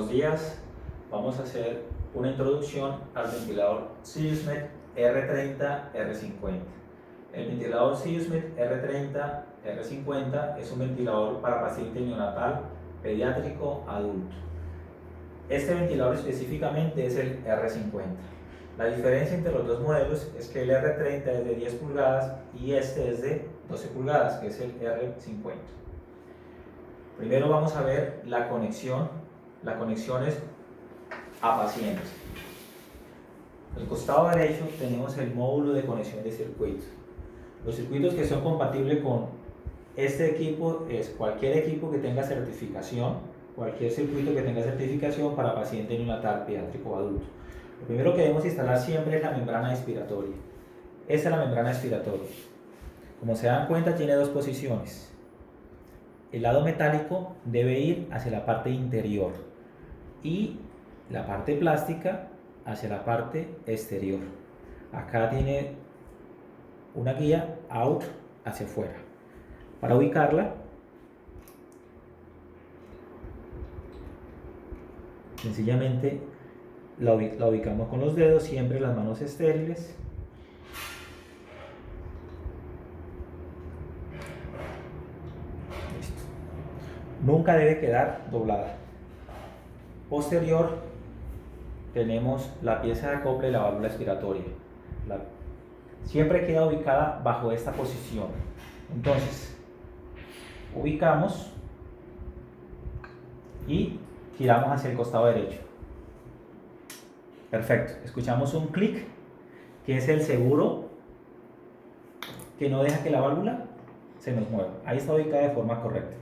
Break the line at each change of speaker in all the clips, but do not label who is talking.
Buenos días, vamos a hacer una introducción al ventilador SiriusMed R30-R50. El ventilador SiriusMed R30-R50 es un ventilador para paciente neonatal, pediátrico, adulto. Este ventilador específicamente es el R50. La diferencia entre los dos modelos es que el R30 es de 10 pulgadas y este es de 12 pulgadas, que es el R50. Primero vamos a ver las conexiones a pacientes. Al costado derecho tenemos el módulo de conexión de circuitos. Los circuitos que son compatibles con este equipo es cualquier equipo que tenga certificación, cualquier circuito que tenga certificación para paciente neonatal, pediátrico o adulto. Lo primero que debemos instalar siempre es la membrana expiratoria. Esta es la membrana expiratoria. Como se dan cuenta, tiene dos posiciones. El lado metálico debe ir hacia la parte interior y la parte plástica hacia la parte exterior. Acá tiene una guía out hacia afuera. Para ubicarla, sencillamente la ubicamos con los dedos, siempre las manos estériles. Listo. Nunca debe quedar doblada. Posterior tenemos la pieza de acople y la válvula expiratoria. Siempre queda ubicada bajo esta posición. Entonces, ubicamos y giramos hacia el costado derecho. Perfecto. Escuchamos un clic, que es el seguro que no deja que la válvula se nos mueva. Ahí está ubicada de forma correcta.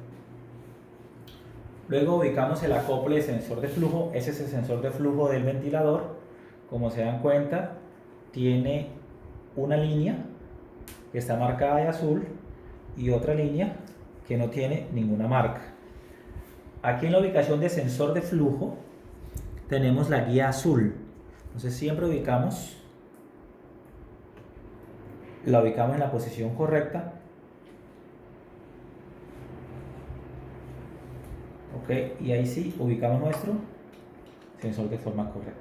Luego ubicamos el acople de sensor de flujo. Ese es el sensor de flujo del ventilador. Como se dan cuenta, tiene una línea que está marcada de azul y otra línea que no tiene ninguna marca. Aquí en la ubicación de sensor de flujo tenemos la guía azul. Entonces siempre la ubicamos en la posición correcta. Ok, y ahí sí ubicamos nuestro sensor de forma correcta.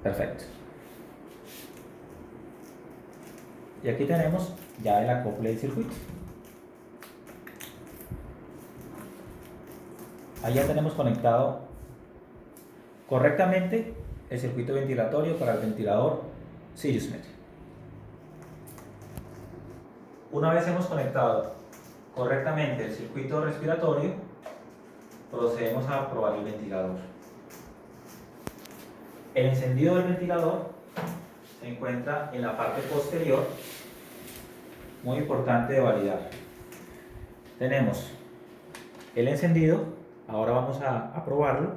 Perfecto. Y aquí tenemos ya el acople del circuito. Ahí ya tenemos conectado correctamente el circuito ventilatorio para el ventilador SiriusMed. Una vez hemos conectado correctamente el circuito respiratorio, procedemos a probar el ventilador. El encendido del ventilador se encuentra en la parte posterior, muy importante de validar. Tenemos el encendido, ahora vamos a probarlo,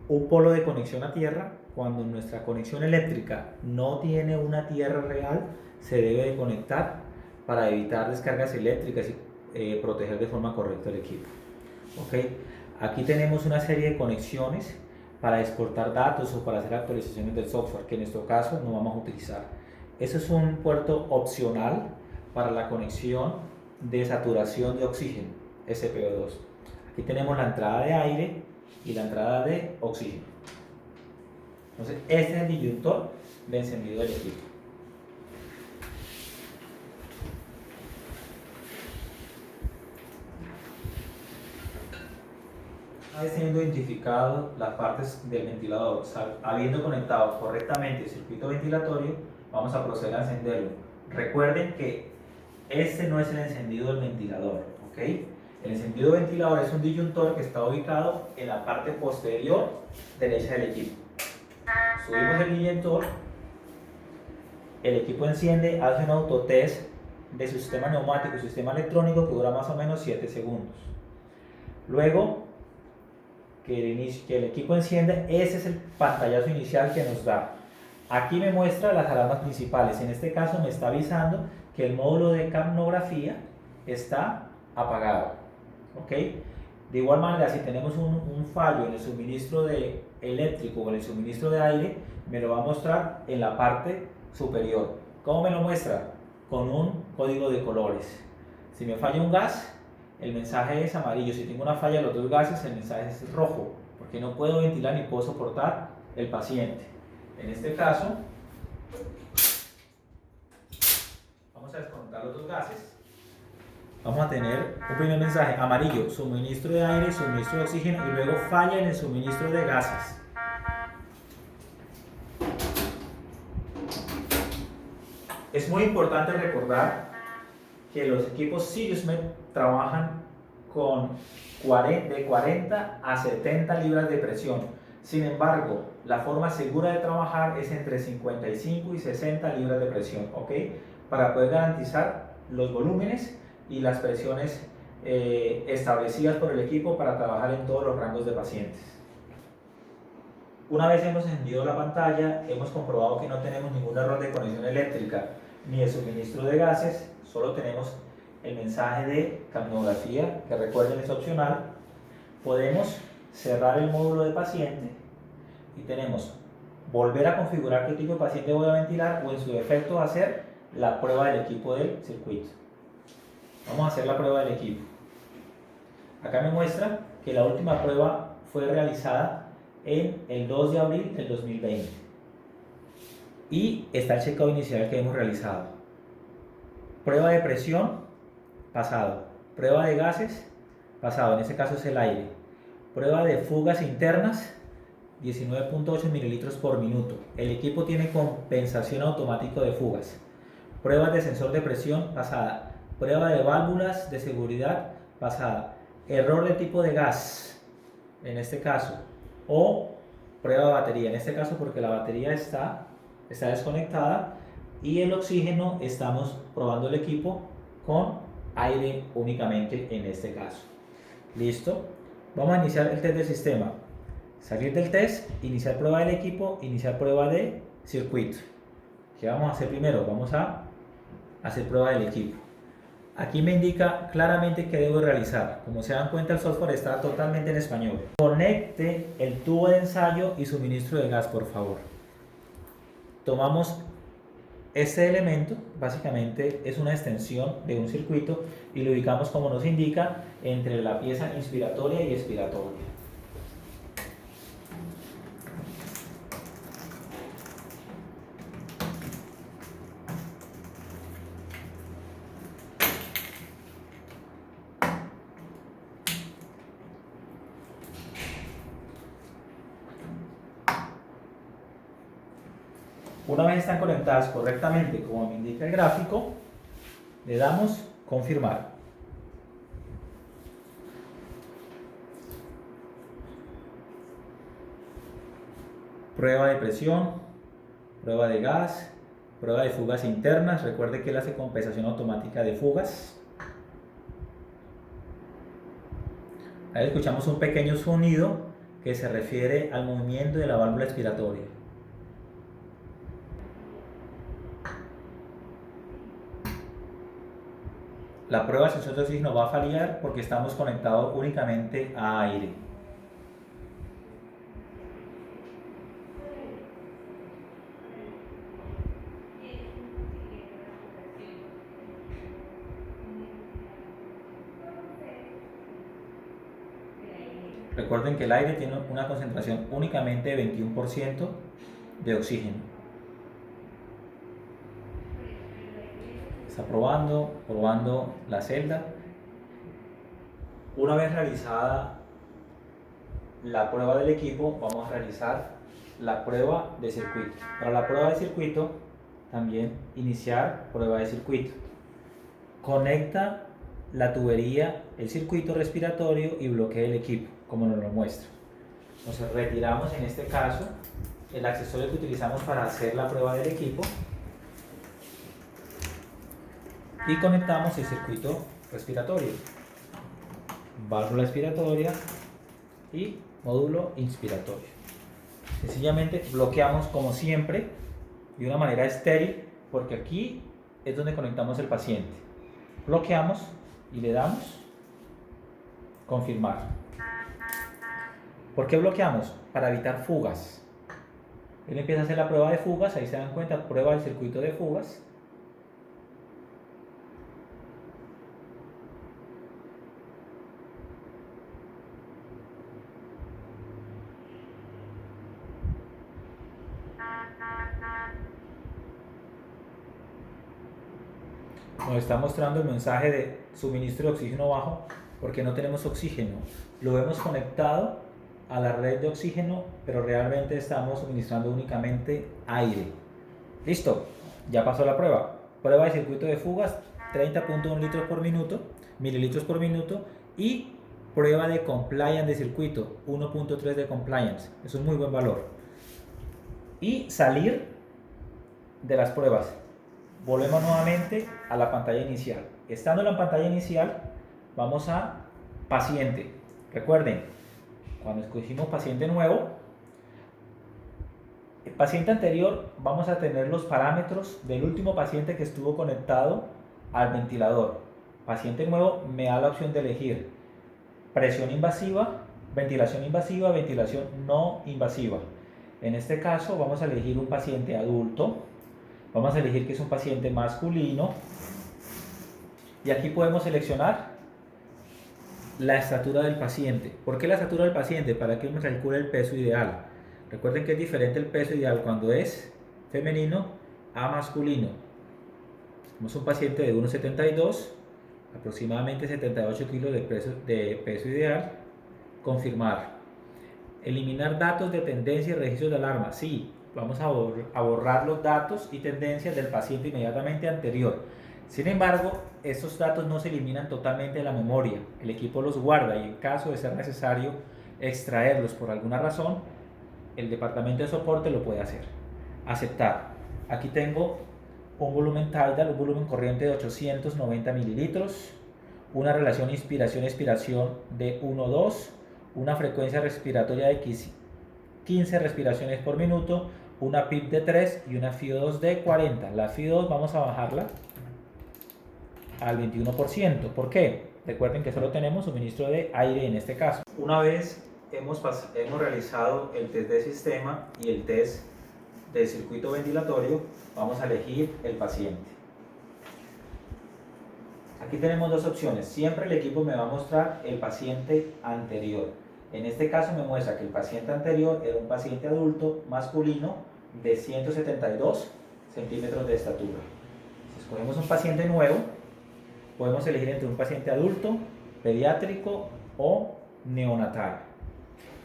un polo de conexión a tierra. Cuando nuestra conexión eléctrica no tiene una tierra real, se debe de conectar para evitar descargas eléctricas y proteger de forma correcta el equipo. Okay. Aquí tenemos una serie de conexiones para exportar datos o para hacer actualizaciones del software, que en nuestro caso no vamos a utilizar. Eso es un puerto opcional para la conexión de saturación de oxígeno, SPO2. Aquí tenemos la entrada de aire y la entrada de oxígeno. Entonces, este es el disyuntor de encendido del equipo. Una vez teniendo identificado las partes del ventilador, habiendo conectado correctamente el circuito ventilatorio, vamos a proceder a encenderlo. Recuerden que este no es el encendido del ventilador, ¿ok? El encendido del ventilador es un disyuntor que está ubicado en la parte posterior derecha del equipo. Subimos el disyuntor, el equipo enciende, hace un autotest de su sistema neumático y sistema electrónico que dura más o menos 7 segundos. Luego que el equipo enciende, ese es el pantallazo inicial que nos da. Aquí me muestra las alarmas principales. En este caso me está avisando que el módulo de capnografía está apagado. ¿Ok? De igual manera, si tenemos un fallo en el suministro eléctrico o en el suministro de aire, me lo va a mostrar en la parte superior. ¿Cómo me lo muestra? Con un código de colores. Si me falla un gas, el mensaje es amarillo. Si tengo una falla en los dos gases, el mensaje es rojo, porque no puedo ventilar ni puedo soportar el paciente. En este caso, vamos a desconectar los dos gases. Vamos a tener un primer mensaje amarillo, suministro de aire, suministro de oxígeno, y luego falla en el suministro de gases. Es muy importante recordar que los equipos SiriusMed trabajan con de 40 a 70 libras de presión. Sin embargo, la forma segura de trabajar es entre 55 y 60 libras de presión, ¿ok? Para poder garantizar los volúmenes y las presiones establecidas por el equipo para trabajar en todos los rangos de pacientes. Una vez hemos encendido la pantalla, hemos comprobado que no tenemos ningún error de conexión eléctrica ni de suministro de gases, solo tenemos el mensaje de capnografía, que recuerden es opcional. Podemos cerrar el módulo de paciente y tenemos volver a configurar qué tipo de paciente voy a ventilar, o en su defecto hacer la prueba del equipo del circuito. Vamos a hacer la prueba del equipo. Acá me muestra que la última prueba fue realizada en el 2 de abril del 2020 y está el chequeo inicial que hemos realizado. Prueba de presión, pasado. Prueba de gases, pasado, en este caso es el aire. Prueba de fugas internas, 19.8 mililitros por minuto. El equipo tiene compensación automática de fugas. Pruebas de sensor de presión, pasada. Prueba de válvulas de seguridad, pasada. Error de tipo de gas, en este caso, o prueba de batería, en este caso porque la batería está desconectada, y el oxígeno estamos probando el equipo con aire únicamente en este caso. Listo, vamos a iniciar el test del sistema. Salir del test, iniciar prueba del equipo, iniciar prueba de circuito. ¿Qué vamos a hacer primero? Vamos a hacer prueba del equipo. Aquí me indica claramente qué debo realizar. Como se dan cuenta, el software está totalmente en español. Conecte el tubo de ensayo y suministro de gas, por favor. Tomamos este elemento, básicamente es una extensión de un circuito, y lo ubicamos como nos indica entre la pieza inspiratoria y expiratoria. Una vez están conectadas correctamente, como me indica el gráfico, le damos confirmar. Prueba de presión, prueba de gas, prueba de fugas internas. Recuerde que él hace compensación automática de fugas. Ahí escuchamos un pequeño sonido que se refiere al movimiento de la válvula expiratoria. La prueba de sensor de oxígeno va a fallar porque estamos conectados únicamente a aire. Recuerden que el aire tiene una concentración únicamente de 21% de oxígeno. Está probando la celda. Una vez realizada la prueba del equipo, vamos a realizar la prueba de circuito. Para la prueba de circuito, también iniciar prueba de circuito. Conecta la tubería, el circuito respiratorio, y bloquea el equipo, como nos lo muestra. Entonces retiramos en este caso el accesorio que utilizamos para hacer la prueba del equipo y conectamos el circuito respiratorio, válvula expiratoria y módulo inspiratorio. Sencillamente bloqueamos como siempre de una manera estéril, porque aquí es donde conectamos el paciente. Bloqueamos y le damos confirmar. ¿Por qué bloqueamos? Para evitar fugas. Él empieza a hacer la prueba de fugas, ahí se dan cuenta, prueba del circuito de fugas. Nos está mostrando el mensaje de suministro de oxígeno bajo porque no tenemos oxígeno. Lo hemos conectado a la red de oxígeno, pero realmente estamos suministrando únicamente aire. Listo, ya pasó la prueba. Prueba de circuito de fugas, 30.1 litros por minuto, mililitros por minuto, y prueba de compliance de circuito, 1.3 de compliance. Es un muy buen valor. Y salir de las pruebas. Volvemos nuevamente a la pantalla inicial. Estando en la pantalla inicial, vamos a paciente. Recuerden, cuando escogimos paciente nuevo, el paciente anterior, vamos a tener los parámetros del último paciente que estuvo conectado al ventilador. Paciente nuevo me da la opción de elegir presión invasiva, ventilación no invasiva. En este caso vamos a elegir un paciente adulto. Vamos a elegir que es un paciente masculino. Y aquí podemos seleccionar la estatura del paciente. ¿Por qué la estatura del paciente? Para que me calcule el peso ideal. Recuerden que es diferente el peso ideal cuando es femenino a masculino. Tenemos un paciente de 1,72, aproximadamente 78 kilos de peso ideal. Confirmar. Eliminar datos de tendencia y registros de alarma. Sí, vamos a borrar los datos y tendencias del paciente inmediatamente anterior. Sin embargo, estos datos no se eliminan totalmente de la memoria. El equipo los guarda y en caso de ser necesario extraerlos por alguna razón, el departamento de soporte lo puede hacer. Aceptar. Aquí tengo un volumen tidal, un volumen corriente de 890 mililitros, una relación inspiración-expiración de 1,2, una frecuencia respiratoria de 15 respiraciones por minuto, una PIP de 3 y una FIO2 de 40. La FIO2 vamos a bajarla al 21%. ¿Por qué? Recuerden que solo tenemos suministro de aire en este caso. Una vez hemos realizado el test de sistema y el test del circuito ventilatorio, vamos a elegir el paciente. Aquí tenemos dos opciones. Siempre el equipo me va a mostrar el paciente anterior. En este caso me muestra que el paciente anterior era un paciente adulto masculino de 172 centímetros de estatura. Si escogemos un paciente nuevo, podemos elegir entre un paciente adulto, pediátrico o neonatal.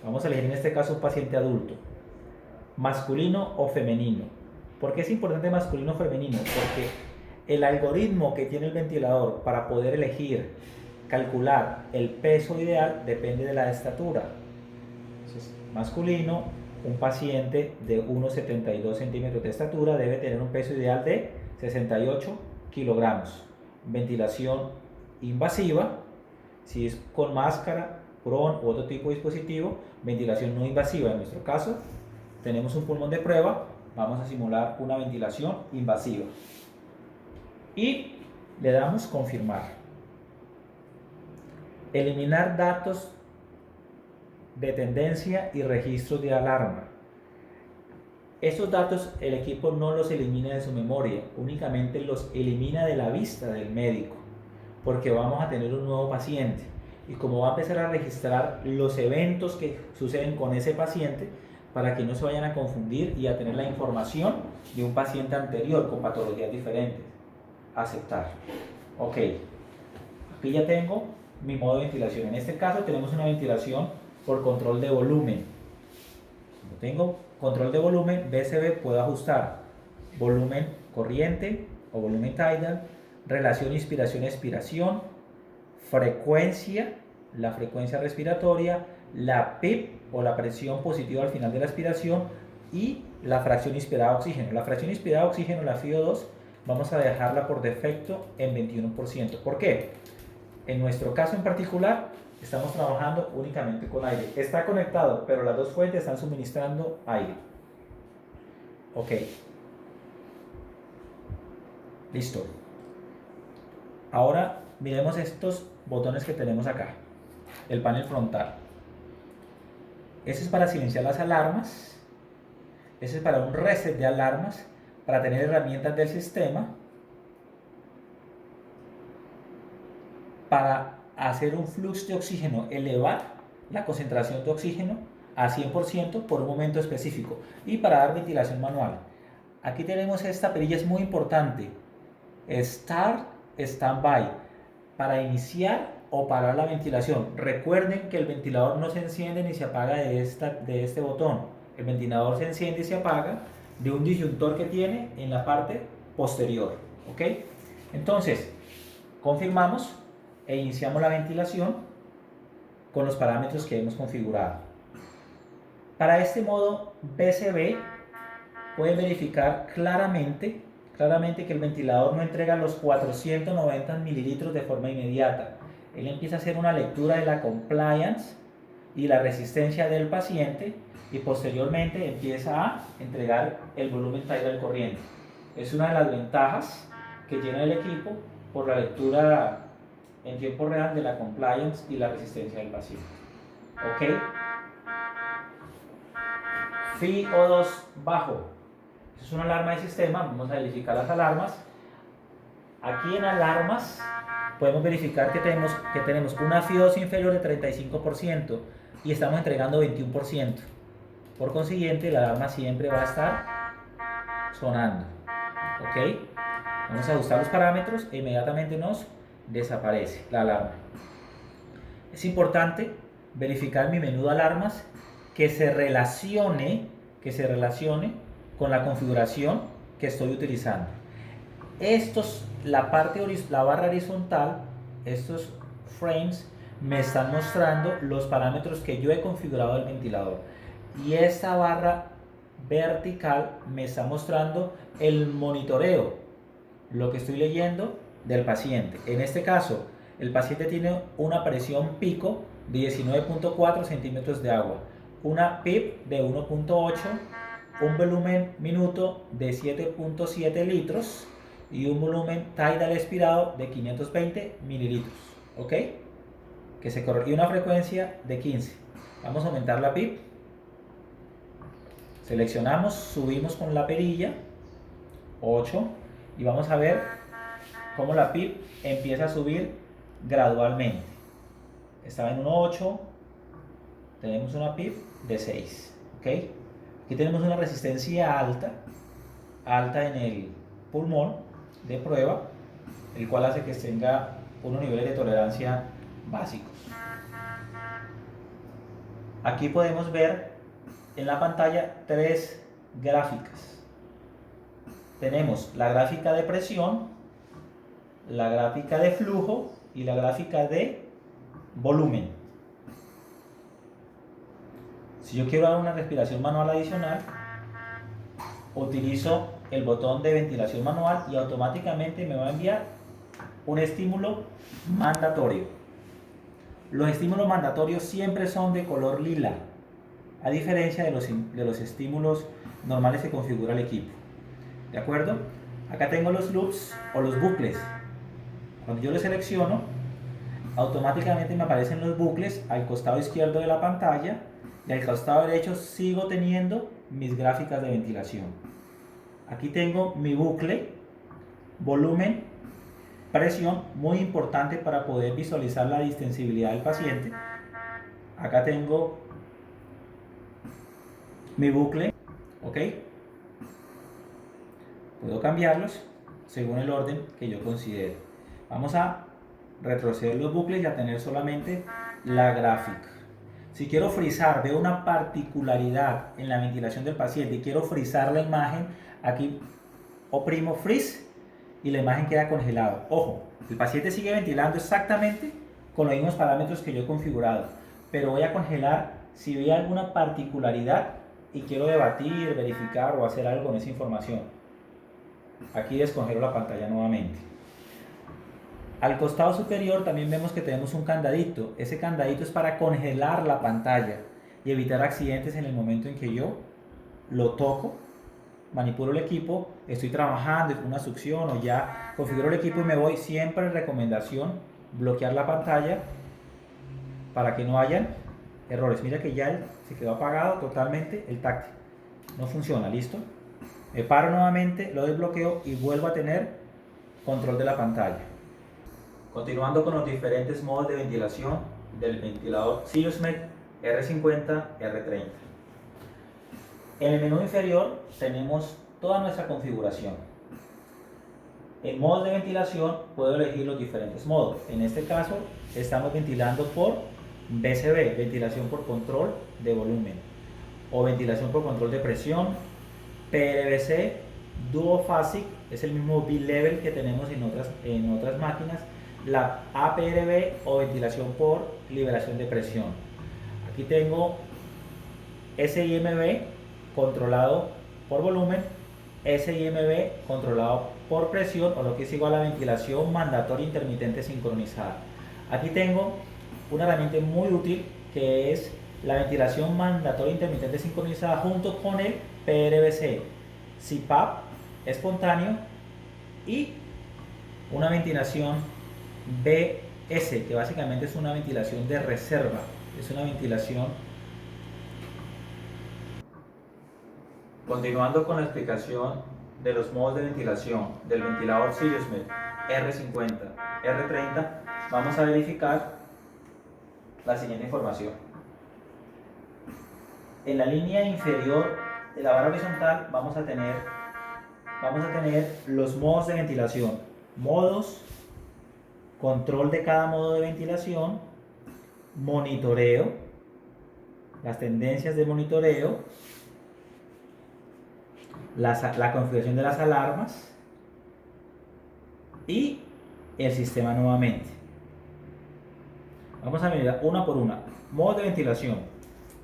Vamos a elegir en este caso un paciente adulto, masculino o femenino. ¿Por qué es importante masculino o femenino? Porque el algoritmo que tiene el ventilador para poder elegir, calcular el peso ideal depende de la estatura. Entonces, masculino, un paciente de 1,72 centímetros de estatura debe tener un peso ideal de 68 kilogramos. Ventilación invasiva, si es con máscara, PRON u otro tipo de dispositivo. Ventilación no invasiva, en nuestro caso tenemos un pulmón de prueba, vamos a simular una ventilación invasiva y le damos confirmar. Eliminar datos de tendencia y registros de alarma. Estos datos el equipo no los elimina de su memoria, únicamente los elimina de la vista del médico, porque vamos a tener un nuevo paciente y como va a empezar a registrar los eventos que suceden con ese paciente para que no se vayan a confundir y a tener la información de un paciente anterior con patologías diferentes. Aceptar. Ok, aquí ya tengo mi modo de ventilación. En este caso tenemos una ventilación por control de volumen. Como tengo control de volumen, BCB puedo ajustar volumen corriente o volumen tidal, relación inspiración-expiración, frecuencia, la frecuencia respiratoria, la PIP o la presión positiva al final de la expiración y la fracción inspirada de oxígeno. La fracción inspirada de oxígeno, la FIO2, vamos a dejarla por defecto en 21%. ¿Por qué? En nuestro caso en particular, estamos trabajando únicamente con aire. Está conectado, pero las dos fuentes están suministrando aire. Ok. Listo. Ahora miremos estos botones que tenemos acá. El panel frontal. Ese es para silenciar las alarmas. Ese es para un reset de alarmas, para tener herramientas del sistema, para hacer un flujo de oxígeno, elevar la concentración de oxígeno a 100% por un momento específico y para dar ventilación manual. Aquí tenemos esta perilla, es muy importante. Start, Standby, para iniciar o parar la ventilación. Recuerden que el ventilador no se enciende ni se apaga de este botón. El ventilador se enciende y se apaga de un disyuntor que tiene en la parte posterior. ¿Ok? Entonces, confirmamos e iniciamos la ventilación con los parámetros que hemos configurado. Para este modo BCB pueden verificar claramente que el ventilador no entrega los 490 mililitros de forma inmediata. Él empieza a hacer una lectura de la compliance y la resistencia del paciente y posteriormente empieza a entregar el volumen tidal corriente. Es una de las ventajas que tiene el equipo por la lectura en tiempo real de la compliance y la resistencia del paciente. ¿Ok? Phi O2 bajo. Es una alarma de sistema. Vamos a verificar las alarmas. Aquí en alarmas podemos verificar que tenemos una Phi O2 inferior de 35% y estamos entregando 21%. Por consiguiente, la alarma siempre va a estar sonando. ¿Ok? Vamos a ajustar los parámetros e inmediatamente nos desaparece la alarma. Es importante verificar mi menú de alarmas que se relacione con la configuración que estoy utilizando. La barra horizontal, estos frames me están mostrando los parámetros que yo he configurado del ventilador y esta barra vertical me está mostrando el monitoreo, lo que estoy leyendo del paciente. En este caso, el paciente tiene una presión pico de 19.4 centímetros de agua, una PIP de 1.8, un volumen minuto de 7.7 litros y un volumen tidal expirado de 520 mililitros. ¿Ok? Y una frecuencia de 15. Vamos a aumentar la PIP. Seleccionamos, subimos con la perilla 8 y vamos a ver cómo la PIP empieza a subir gradualmente. Estaba en 1.8, tenemos una PIP de 6. ¿Ok? Aquí tenemos una resistencia alta en el pulmón de prueba, el cual hace que tenga unos niveles de tolerancia básicos. Aquí podemos ver en la pantalla tres gráficas. Tenemos la gráfica de presión, la gráfica de flujo y la gráfica de volumen. Si yo quiero dar una respiración manual adicional, utilizo el botón de ventilación manual y automáticamente me va a enviar un estímulo mandatorio. Los estímulos mandatorios siempre son de color lila, a diferencia de los estímulos normales que configura el equipo. ¿De acuerdo? Acá tengo los loops o los bucles. Cuando yo los selecciono, automáticamente me aparecen los bucles al costado izquierdo de la pantalla y al costado derecho sigo teniendo mis gráficas de ventilación. Aquí tengo mi bucle, volumen, presión, muy importante para poder visualizar la distensibilidad del paciente. Acá tengo mi bucle, ¿ok? Puedo cambiarlos según el orden que yo considere. Vamos a retroceder los bucles y a tener solamente la gráfica. Si quiero frizar, veo una particularidad en la ventilación del paciente y quiero frizar la imagen, aquí oprimo freeze y la imagen queda congelada. Ojo, el paciente sigue ventilando exactamente con los mismos parámetros que yo he configurado, pero voy a congelar si veo alguna particularidad y quiero debatir, verificar o hacer algo con esa información. Aquí descongelo la pantalla nuevamente. Al costado superior también vemos que tenemos un candadito. Ese candadito es para congelar la pantalla y evitar accidentes en el momento en que yo lo toco, manipulo el equipo, estoy trabajando con una succión o ya configuro el equipo y me voy. Siempre recomendación bloquear la pantalla para que no hayan errores. Mira que ya se quedó apagado totalmente el táctil. No funciona, ¿listo? Me paro nuevamente, lo desbloqueo y vuelvo a tener control de la pantalla. Continuando con los diferentes modos de ventilación del ventilador SiriusMed R50, R30. En el menú inferior tenemos toda nuestra configuración. En modos de ventilación puedo elegir los diferentes modos. En este caso estamos ventilando por VCV, ventilación por control de volumen, o ventilación por control de presión. PRVC, Duophasic, es el mismo B-Level que tenemos en otras máquinas. La APRV o ventilación por liberación de presión. Aquí tengo SIMB controlado por volumen, SIMB controlado por presión, o lo que es igual a ventilación mandatoria intermitente sincronizada. Aquí tengo una herramienta muy útil que es la ventilación mandatoria intermitente sincronizada junto con el PRVC, CPAP espontáneo y una ventilación BS, que básicamente es una ventilación de reserva, es una ventilación. Continuando con la explicación de los modos de ventilación del ventilador SiriusMed R50, R30, vamos a verificar la siguiente información. En la línea inferior de la barra horizontal vamos a tener los modos de ventilación, modos, control de cada modo de ventilación, monitoreo, las tendencias de monitoreo, la configuración de las alarmas y el sistema nuevamente. Vamos a mirar una por una. Modos de ventilación.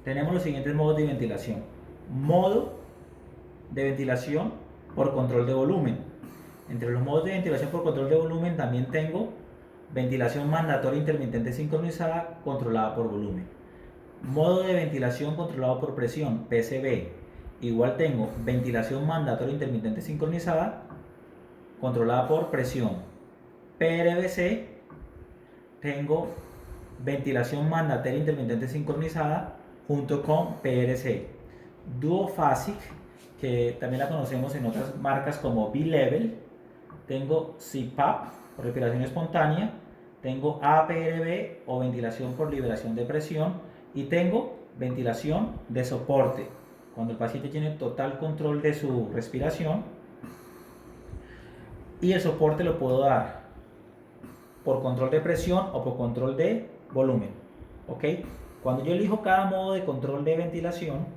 Tenemos los siguientes modos de ventilación. Modo de ventilación por control de volumen. Entre los modos de ventilación por control de volumen también tengo ventilación mandatoria intermitente sincronizada controlada por volumen. Modo de ventilación controlado por presión, PCV. Igual tengo ventilación mandatoria intermitente sincronizada controlada por presión. PRVC, tengo ventilación mandatoria intermitente sincronizada junto con PRC. Duophasic, que también la conocemos en otras marcas como B-Level. Tengo CPAP, por respiración espontánea. Tengo APRV o ventilación por liberación de presión. Y tengo ventilación de soporte, cuando el paciente tiene total control de su respiración. Y el soporte lo puedo dar por control de presión o por control de volumen. ¿Ok? Cuando yo elijo cada modo de control de ventilación,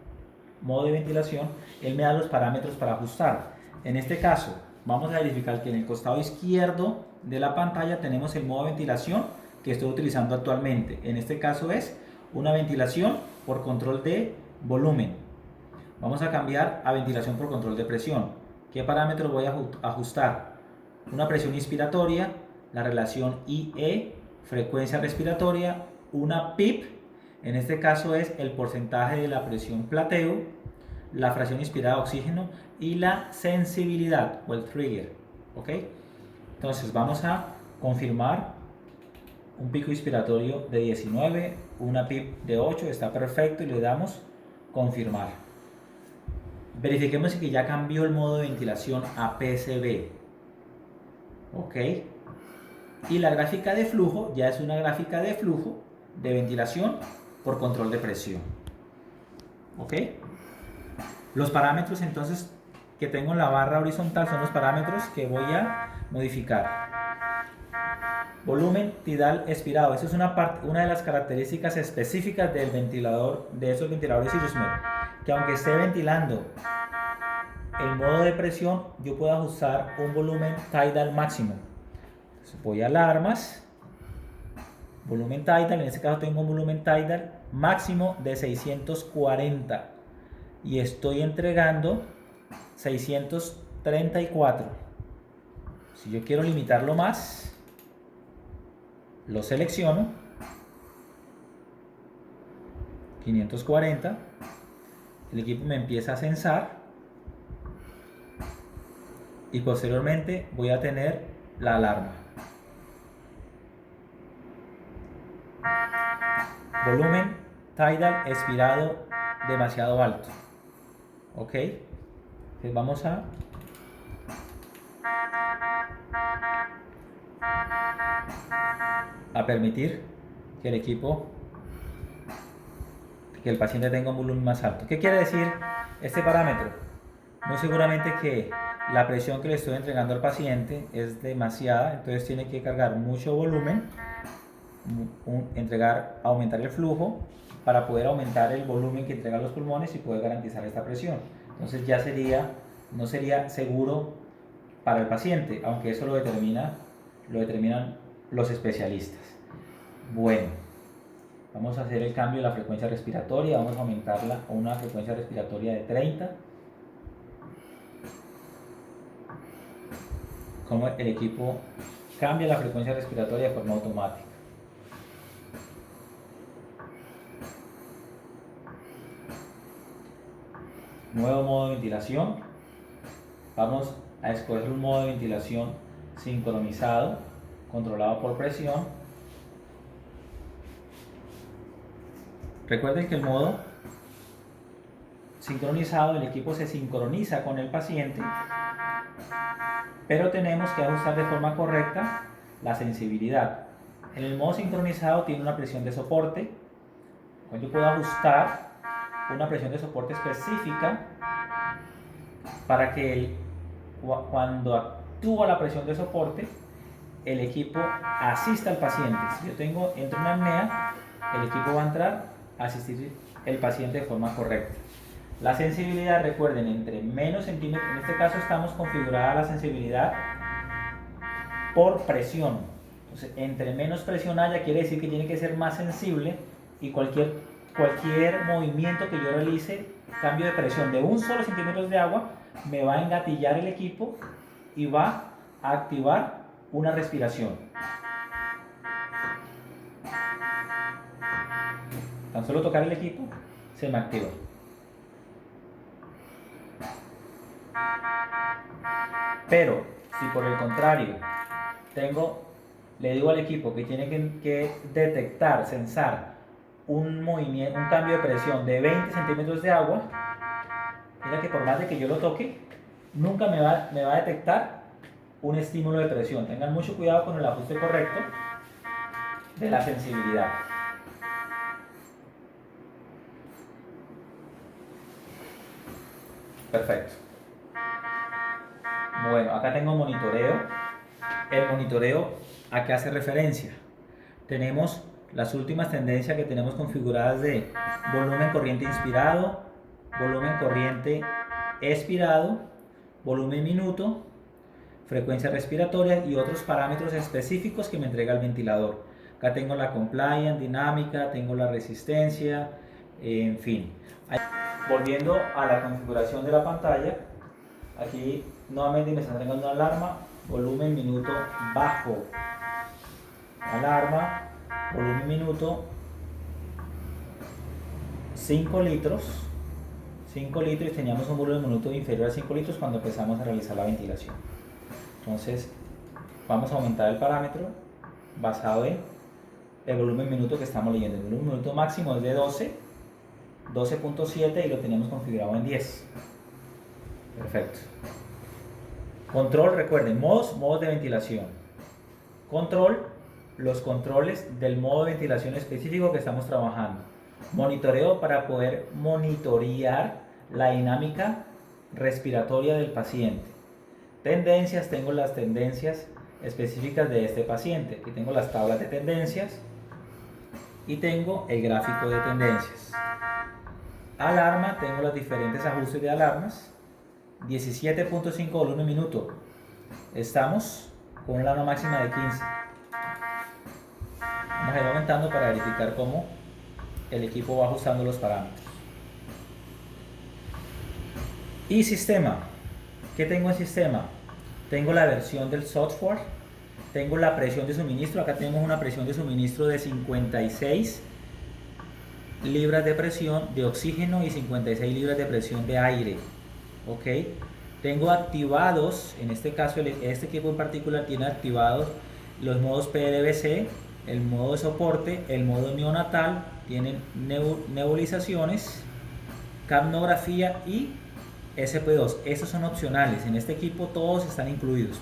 él me da los parámetros para ajustar. En este caso, vamos a verificar que en el costado izquierdo de la pantalla tenemos el modo de ventilación que estoy utilizando actualmente. En este caso es una ventilación por control de volumen. Vamos a cambiar a ventilación por control de presión. ¿Qué parámetros voy a ajustar? Una presión inspiratoria, la relación IE, frecuencia respiratoria, una PIP, en este caso es el porcentaje de la presión plateo, la fracción inspirada de oxígeno y la sensibilidad o el trigger. ¿Ok? Entonces vamos a confirmar un pico inspiratorio de 19, una PIP de 8, está perfecto, y le damos confirmar. Verifiquemos que ya cambió el modo de ventilación a PCV. ¿Ok? Y la gráfica de flujo ya es una gráfica de flujo de ventilación por control de presión. ¿Ok? Los parámetros entonces que tengo en la barra horizontal son los parámetros que voy a modificar. Volumen tidal expirado. Esa es una de las características específicas del ventilador, de esos ventiladores SiriusMed, que aunque esté ventilando el modo de presión, yo puedo ajustar un volumen tidal máximo. Entonces voy a alarmas, volumen tidal, en este caso tengo un volumen tidal máximo de 640 y estoy entregando 634. Si yo quiero limitarlo más, lo selecciono, 540, el equipo me empieza a censar y posteriormente voy a tener la alarma. Volumen tidal expirado demasiado alto. Ok, entonces vamos a permitir que el equipo, que el paciente tenga un volumen más alto. ¿Qué quiere decir este parámetro? muy seguramente que la presión que le estoy entregando al paciente es demasiada, entonces tiene que cargar mucho volumen, aumentar el flujo para poder aumentar el volumen que entregan los pulmones y poder garantizar esta presión. Entonces ya no sería seguro para el paciente, aunque eso lo determinan los especialistas. Bueno, vamos a hacer el cambio de la frecuencia respiratoria, vamos a aumentarla a una frecuencia respiratoria de 30. Como el equipo cambia la frecuencia respiratoria de forma automática. Nuevo modo de ventilación. Vamos a escoger un modo de ventilación sincronizado, controlado por presión. Recuerden que el modo sincronizado, el equipo se sincroniza con el paciente, pero tenemos que ajustar de forma correcta la sensibilidad. En el modo sincronizado tiene una presión de soporte. Yo puedo ajustar una presión de soporte específica para que cuando actúa la presión de soporte, el equipo asista al paciente. Si yo entro en apnea, el equipo va a entrar a asistir el paciente de forma correcta. La sensibilidad, recuerden, entre menos centímetros, en este caso estamos configurada la sensibilidad por presión. Entonces, entre menos presión haya, quiere decir que tiene que ser más sensible, y cualquier movimiento que yo realice, cambio de presión de un solo centímetro de agua, me va a engatillar el equipo y va a activar una respiración. Tan solo tocar el equipo, se me activa. Pero si por el contrario le digo al equipo que tiene que detectar, sensar un cambio de presión de 20 centímetros de agua, mira que por más de que yo lo toque, nunca me va a detectar un estímulo de presión. Tengan mucho cuidado con el ajuste correcto de la sensibilidad. Perfecto. Bueno, acá tengo monitoreo. El monitoreo, ¿a qué hace referencia? Tenemos las últimas tendencias que tenemos configuradas de volumen corriente inspirado, volumen corriente expirado, volumen minuto, frecuencia respiratoria y otros parámetros específicos que me entrega el ventilador. Acá tengo la compliance, dinámica, tengo la resistencia, en fin. Volviendo a la configuración de la pantalla, aquí nuevamente me está entregando una alarma, volumen minuto bajo, alarma, volumen minuto 5 litros, y teníamos un volumen minuto inferior a 5 litros cuando empezamos a realizar la ventilación. Entonces vamos a aumentar el parámetro basado en el volumen minuto que estamos leyendo. El volumen minuto máximo es de 12.7 y lo tenemos configurado en 10. Perfecto. Control, recuerden, modos de ventilación. Control, los controles del modo de ventilación específico que estamos trabajando. Monitoreo para poder monitorear la dinámica respiratoria del paciente. Tendencias, tengo las tendencias específicas de este paciente. Aquí tengo las tablas de tendencias y tengo el gráfico de tendencias. Alarma, tengo los diferentes ajustes de alarmas. 17.5 volumen minuto. Estamos con una alarma máxima de 15. Vamos a ir aumentando para verificar cómo el equipo va ajustando los parámetros. Y sistema. ¿Qué tengo en sistema? Tengo la versión del software. Tengo la presión de suministro. Acá tenemos una presión de suministro de 56 libras de presión de oxígeno y 56 libras de presión de aire. Ok, tengo activados, en este caso este equipo en particular tiene activados los modos PLVC, el modo de soporte, el modo neonatal, tienen nebulizaciones, capnografía y SP2. Esos son opcionales. En este equipo todos están incluidos.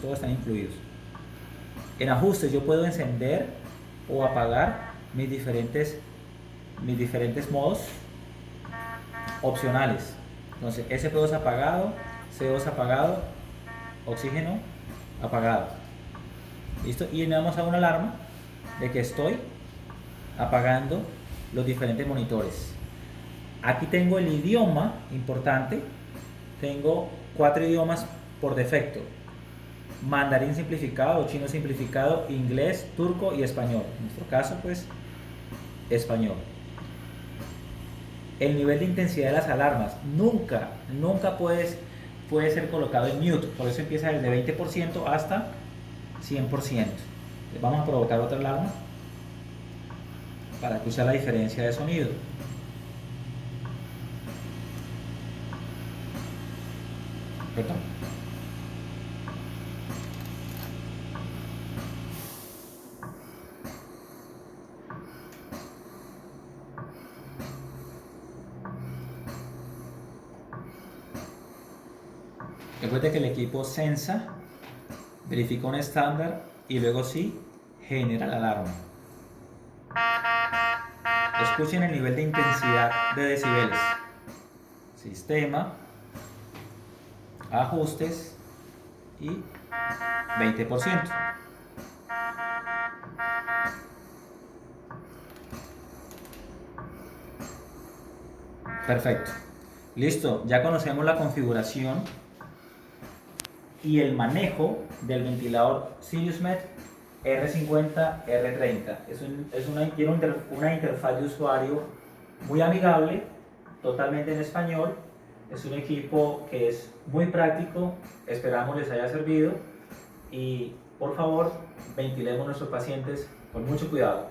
En ajustes yo puedo encender o apagar mis diferentes modos opcionales. Entonces SP2 apagado, CO2 apagado, oxígeno apagado. ¿Listo? Y le damos a una alarma de que estoy apagando los diferentes monitores. Aquí tengo el idioma importante. Tengo 4 idiomas por defecto: mandarín simplificado, chino simplificado, inglés, turco y español. En nuestro caso, pues, español. El nivel de intensidad de las alarmas nunca puede ser colocado en mute. Por eso empieza desde 20% hasta 100%. Vamos a provocar otra alarma para escuchar la diferencia de sonido. Perdón. Recuerde que el equipo sensa, verifica un estándar y luego sí genera la alarma. Escuchen el nivel de intensidad de decibeles. Sistema, ajustes y 20%. Perfecto. Listo, ya conocemos la configuración y el manejo del ventilador SiriusMed R50-R30. Tiene una interfaz de usuario muy amigable, totalmente en español. Es un equipo que es muy práctico, esperamos les haya servido y por favor ventilemos a nuestros pacientes con mucho cuidado.